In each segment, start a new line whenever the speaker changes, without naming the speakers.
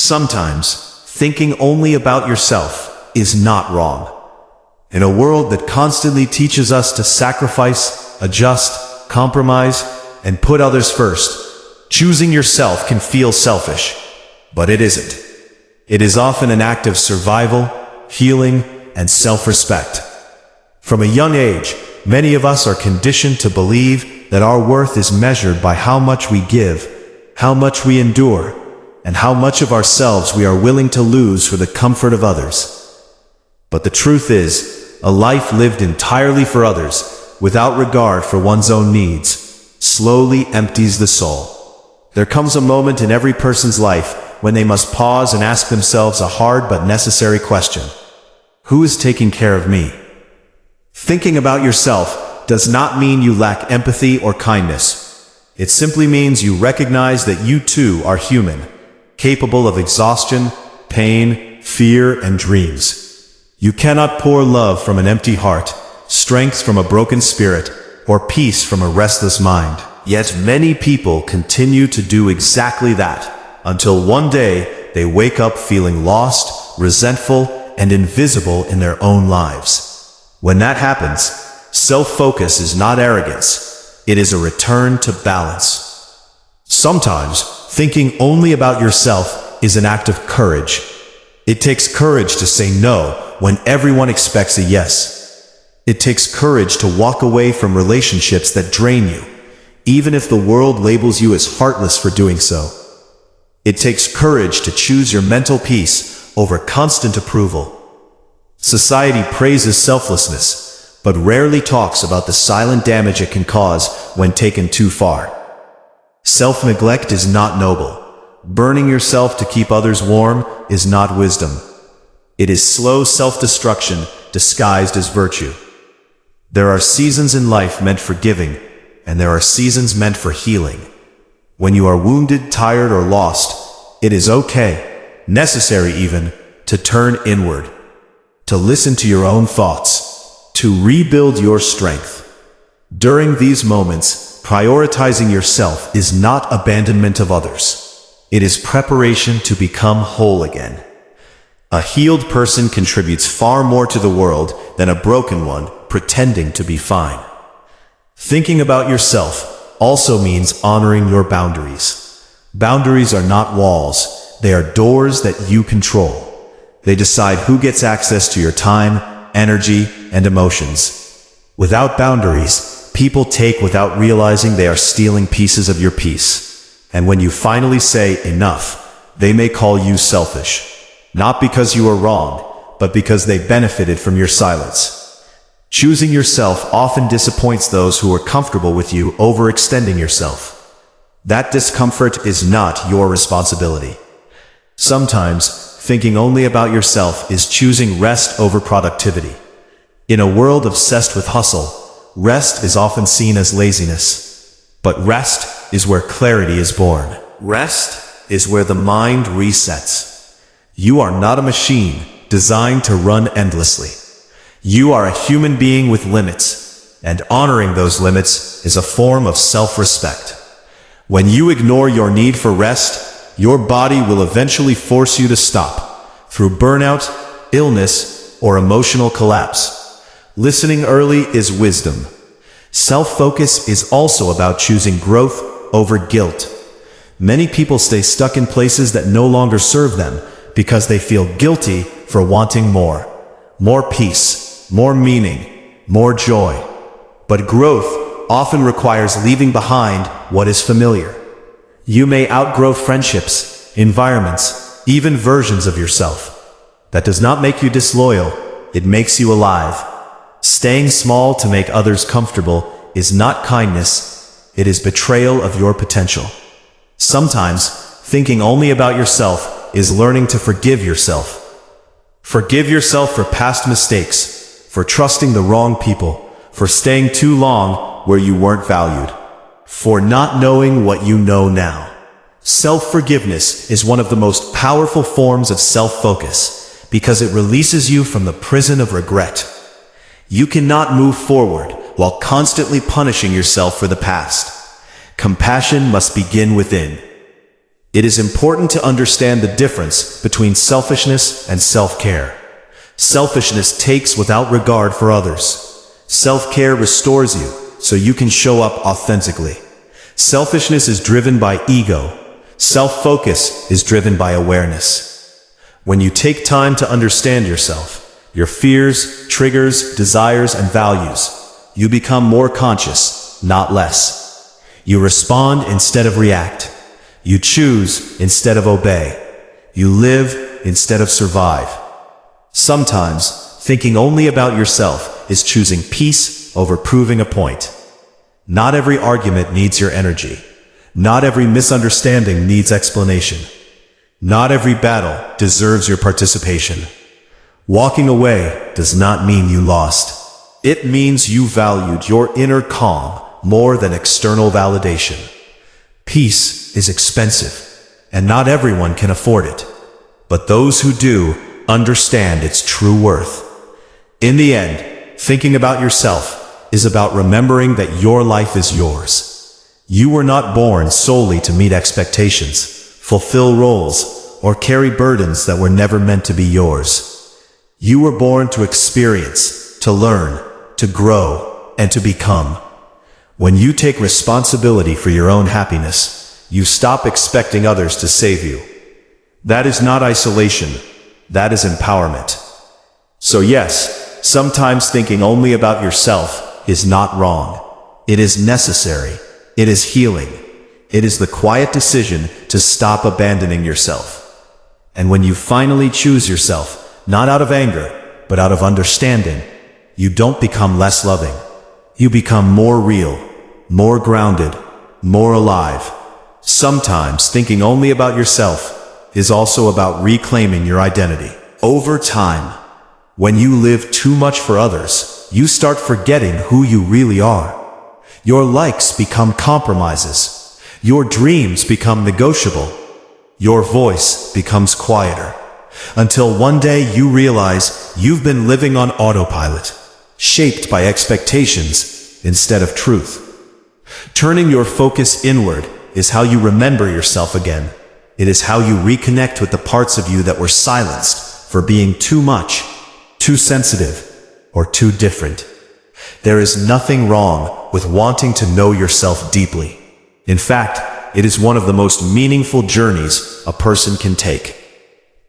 Sometimes, thinking only about yourself is not wrong. In a world that constantly teaches us to sacrifice, adjust, compromise, and put others first, choosing yourself can feel selfish, but it isn't. It is often an act of survival, healing, and self-respect. From a young age, many of us are conditioned to believe that our worth is measured by how much we give, how much we endure, and how much of ourselves we are willing to lose for the comfort of others. But the truth is, a life lived entirely for others, without regard for one's own needs, slowly empties the soul. There comes a moment in every person's life when they must pause and ask themselves a hard but necessary question. Who is taking care of me? Thinking about yourself does not mean you lack empathy or kindness. It simply means you recognize that you too are human, capable of exhaustion, pain, fear, and dreams. You cannot pour love from an empty heart, strength from a broken spirit, or peace from a restless mind. Yet many people continue to do exactly that, until one day they wake up feeling lost, resentful, and invisible in their own lives. When that happens, self-focus is not arrogance, it is a return to balance. Sometimes, thinking only about yourself is an act of courage. It takes courage to say no when everyone expects a yes. It takes courage to walk away from relationships that drain you, even if the world labels you as heartless for doing so. It takes courage to choose your mental peace over constant approval. Society praises selflessness, but rarely talks about the silent damage it can cause when taken too far. Self-neglect is not noble. Burning yourself to keep others warm is not wisdom. It is slow self-destruction disguised as virtue. There are seasons in life meant for giving, and there are seasons meant for healing. When you are wounded, tired, or lost, it is okay, necessary even, to turn inward, to listen to your own thoughts, to rebuild your strength. During these moments, prioritizing yourself is not abandonment of others. It is preparation to become whole again. A healed person contributes far more to the world than a broken one pretending to be fine. Thinking about yourself also means honoring your boundaries. Boundaries are not walls, they are doors that you control. They decide who gets access to your time, energy, and emotions. Without boundaries, people take without realizing they are stealing pieces of your peace. And when you finally say enough, they may call you selfish. Not because you are wrong, but because they benefited from your silence. Choosing yourself often disappoints those who are comfortable with you overextending yourself. That discomfort is not your responsibility. Sometimes, thinking only about yourself is choosing rest over productivity. In a world obsessed with hustle, rest is often seen as laziness. But rest is where clarity is born. Rest is where the mind resets. You are not a machine designed to run endlessly. You are a human being with limits, and honoring those limits is a form of self-respect. When you ignore your need for rest, your body will eventually force you to stop, through burnout, illness, or emotional collapse. Listening early is wisdom. Self-focus is also about choosing growth over guilt. Many people stay stuck in places that no longer serve them because they feel guilty for wanting more. More peace, more meaning, more joy. But growth often requires leaving behind what is familiar. You may outgrow friendships, environments, even versions of yourself. That does not make you disloyal, it makes you alive. Staying small to make others comfortable is not kindness, it is betrayal of your potential. Sometimes, thinking only about yourself is learning to forgive yourself. Forgive yourself for past mistakes, for trusting the wrong people, for staying too long where you weren't valued, for not knowing what you know now. Self-forgiveness is one of the most powerful forms of self-focus because it releases you from the prison of regret. You cannot move forward while constantly punishing yourself for the past. Compassion must begin within. It is important to understand the difference between selfishness and self-care. Selfishness takes without regard for others. Self-care restores you so you can show up authentically. Selfishness is driven by ego. Self-focus is driven by awareness. When you take time to understand yourself, your fears, triggers, desires, and values, you become more conscious, not less. You respond instead of react. You choose instead of obey. You live instead of survive. Sometimes, thinking only about yourself is choosing peace over proving a point. Not every argument needs your energy. Not every misunderstanding needs explanation. Not every battle deserves your participation. Walking away does not mean you lost. It means you valued your inner calm more than external validation. Peace is expensive, and not everyone can afford it. But those who do understand its true worth. In the end, thinking about yourself is about remembering that your life is yours. You were not born solely to meet expectations, fulfill roles, or carry burdens that were never meant to be yours. You were born to experience, to learn, to grow, and to become. When you take responsibility for your own happiness, you stop expecting others to save you. That is not isolation, that is empowerment. So yes, sometimes thinking only about yourself is not wrong. It is necessary. It is healing. It is the quiet decision to stop abandoning yourself. And when you finally choose yourself, not out of anger, but out of understanding, you don't become less loving. You become more real, more grounded, more alive. Sometimes thinking only about yourself is also about reclaiming your identity. Over time, when you live too much for others, you start forgetting who you really are. Your likes become compromises. Your dreams become negotiable. Your voice becomes quieter. Until one day you realize you've been living on autopilot, shaped by expectations instead of truth. Turning your focus inward is how you remember yourself again. It is how you reconnect with the parts of you that were silenced for being too much, too sensitive, or too different. There is nothing wrong with wanting to know yourself deeply. In fact, it is one of the most meaningful journeys a person can take.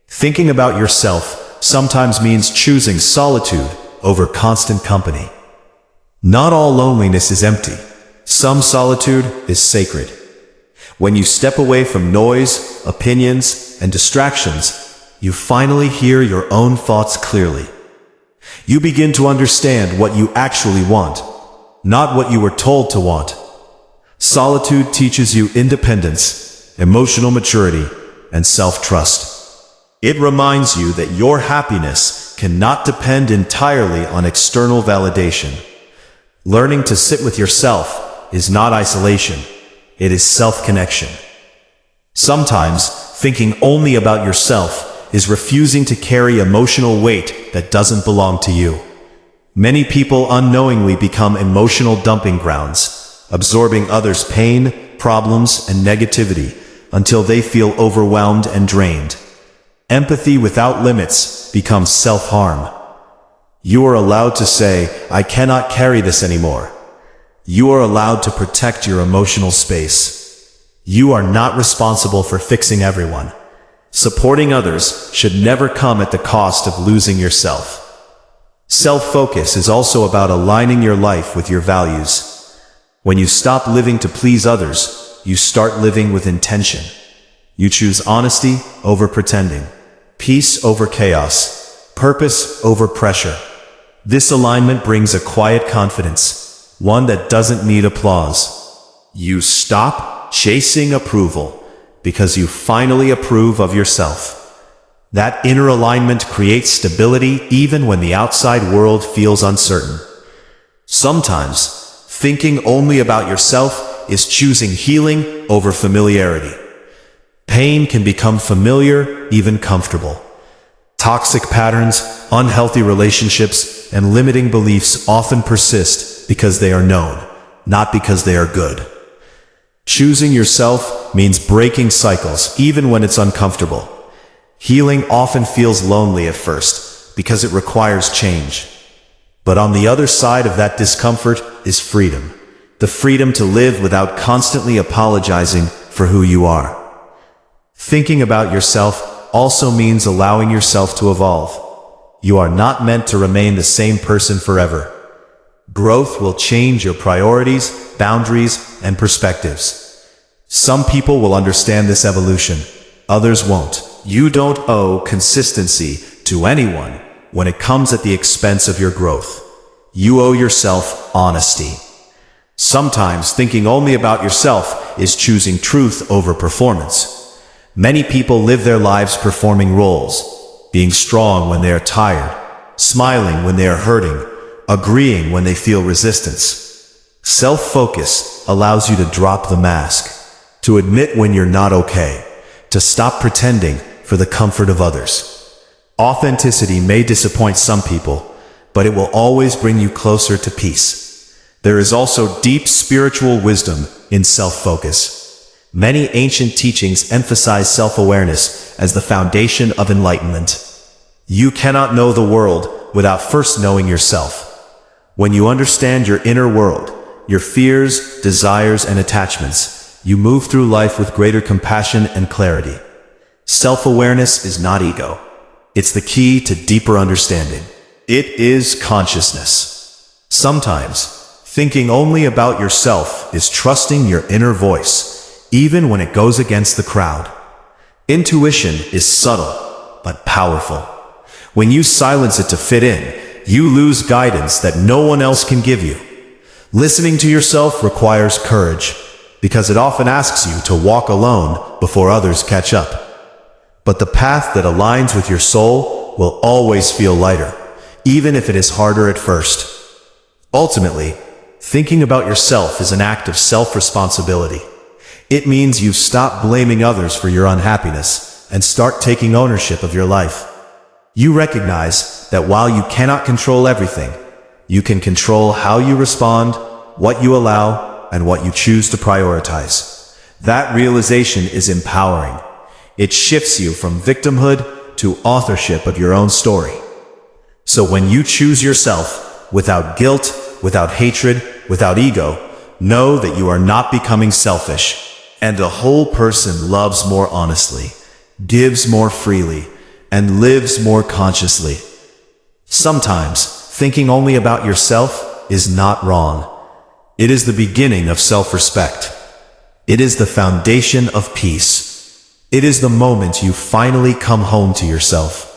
Thinking about yourself sometimes means choosing solitude over constant company. Not all loneliness is empty. Some solitude is sacred. When you step away from noise, opinions, and distractions, you finally hear your own thoughts clearly. You begin to understand what you actually want, not what you were told to want. Solitude teaches you independence, emotional maturity, and self-trust. It reminds you that your happiness cannot depend entirely on external validation. Learning to sit with yourself is not isolation, it is self-connection. Sometimes, thinking only about yourself is refusing to carry emotional weight that doesn't belong to you. Many people unknowingly become emotional dumping grounds, absorbing others' pain, problems, and negativity until they feel overwhelmed and drained. Empathy without limits becomes self-harm. You are allowed to say, "I cannot carry this anymore." You are allowed to protect your emotional space. You are not responsible for fixing everyone. Supporting others should never come at the cost of losing yourself. Self-focus is also about aligning your life with your values. When you stop living to please others, you start living with intention. You choose honesty over pretending, peace over chaos, purpose over pressure. This alignment brings a quiet confidence, one that doesn't need applause. You stop chasing approval because you finally approve of yourself. That inner alignment creates stability even when the outside world feels uncertain. Sometimes, thinking only about yourself is choosing healing over familiarity. Pain can become familiar, even comfortable. Toxic patterns, unhealthy relationships, and limiting beliefs often persist because they are known, not because they are good. Choosing yourself means breaking cycles, even when it's uncomfortable. Healing often feels lonely at first, because it requires change. But on the other side of that discomfort is freedom. The freedom to live without constantly apologizing for who you are. Thinking about yourself also means allowing yourself to evolve. You are not meant to remain the same person forever. Growth will change your priorities, boundaries, and perspectives. Some people will understand this evolution, others won't. You don't owe consistency to anyone when it comes at the expense of your growth. You owe yourself honesty. Sometimes thinking only about yourself is choosing truth over performance. Many people live their lives performing roles, being strong when they are tired, smiling when they are hurting, agreeing when they feel resistance. Self-focus allows you to drop the mask, to admit when you're not okay, to stop pretending for the comfort of others. Authenticity may disappoint some people, but it will always bring you closer to peace. There is also deep spiritual wisdom in self-focus. Many ancient teachings emphasize self-awareness as the foundation of enlightenment. You cannot know the world without first knowing yourself. When you understand your inner world, your fears, desires, and attachments, you move through life with greater compassion and clarity. Self-awareness is not ego. It's the key to deeper understanding. It is consciousness. Sometimes, thinking only about yourself is trusting your inner voice, even when it goes against the crowd. Intuition is subtle, but powerful. When you silence it to fit in, you lose guidance that no one else can give you. Listening to yourself requires courage, because it often asks you to walk alone before others catch up. But the path that aligns with your soul will always feel lighter, even if it is harder at first. Ultimately, thinking about yourself is an act of self-responsibility. It means you stop blaming others for your unhappiness and start taking ownership of your life. You recognize that while you cannot control everything, you can control how you respond, what you allow, and what you choose to prioritize. That realization is empowering. It shifts you from victimhood to authorship of your own story. So when you choose yourself, without guilt, without hatred, without ego, know that you are not becoming selfish. And a whole person loves more honestly, gives more freely, and lives more consciously. Sometimes, thinking only about yourself is not wrong. It is the beginning of self-respect. It is the foundation of peace. It is the moment you finally come home to yourself.